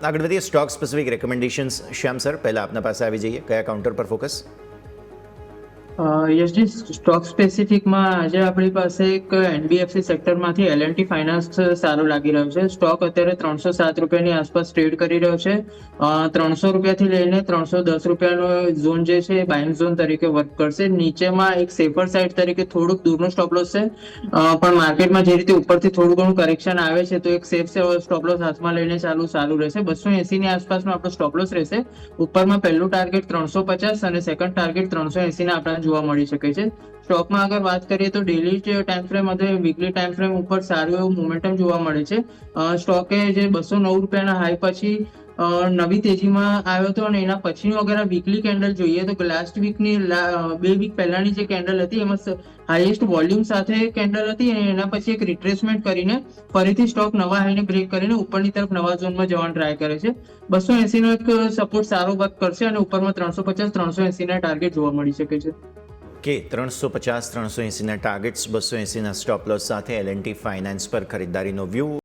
આગળ વધીએ stock specific recommendations. શ્યામ sir, પહેલા આપના પાસે આવી જઈએ. કયા કાઉન્ટર પર ફોકસ? યસજી, સ્ટોક સ્પેસિફિકમાં આજે આપણી પાસે એક એનબીએફસી સેક્ટરમાંથી એલ&ટી ફાઇનાન્સ સારો લાગી રહ્યો છે. સ્ટોક અત્યારે 307 રૂપિયાની આસપાસ ટ્રેડ કરી રહ્યો છે. 300 રૂપિયાથી લઈને 310 રૂપિયાનો ઝોન જે છે એ બાઇંગ ઝોન તરીકે વર્ક કરશે. નીચેમાં એક સેફર સાઇડ તરીકે થોડુંક દૂરનો સ્ટોપ લોસ છે, પણ માર્કેટમાં જે રીતે ઉપરથી થોડું ઘણું કરેક્શન આવે છે તો એક સેફ સ્ટોપ લોસ હાથમાં લઈને સારું રહેશે. 280 ની આસપાસનો આપણો સ્ટોપ લોસ રહેશે. ઉપરમાં પહેલું ટાર્ગેટ 350 અને સેકન્ડ ટાર્ગેટ 380 ના આપણા જોવા મળી શકે છે. સ્ટોકમાં આગળ વાત કરીએ તો ડેલી ટાઈમ ફ્રેમ અને વીકલી ટાઈમ ફ્રેમ ઉપર સારું એવું મોમેન્ટમ જોવા મળે છે. સ્ટોકે જે 209 રૂપિયાના હાઈ પછી નવી તેજીમાં આવ્યો હતો અને એના પછીનું અગર આ વીકલી કેન્ડલ જોઈએ તો લાસ્ટ વીકની 2 વીક પહેલાની જે કેન્ડલ હતી એમાં હાઈએસ્ટ વોલ્યુમ સાથે કેન્ડલ હતી અને એના પછી એક રિટ્રેસમેન્ટ કરીને ફરીથી સ્ટોક નવા હાઈને બ્રેક કરીને ઉપરની તરફ નવા ઝોનમાં જવાનો ટ્રાય કરે છે. 280 નો એક સપોર્ટ સારો વર્ક કરશે અને ઉપરમાં 350 380 ના ટાર્ગેટ જોવા મળી શકે છે. કે 350 380ના ટાર્ગેટ્સ, 280ના સ્ટોપ લોસ સાથે એલ&ટી ફાઇનાન્સ પર ખરીદદારીનો વ્યૂ.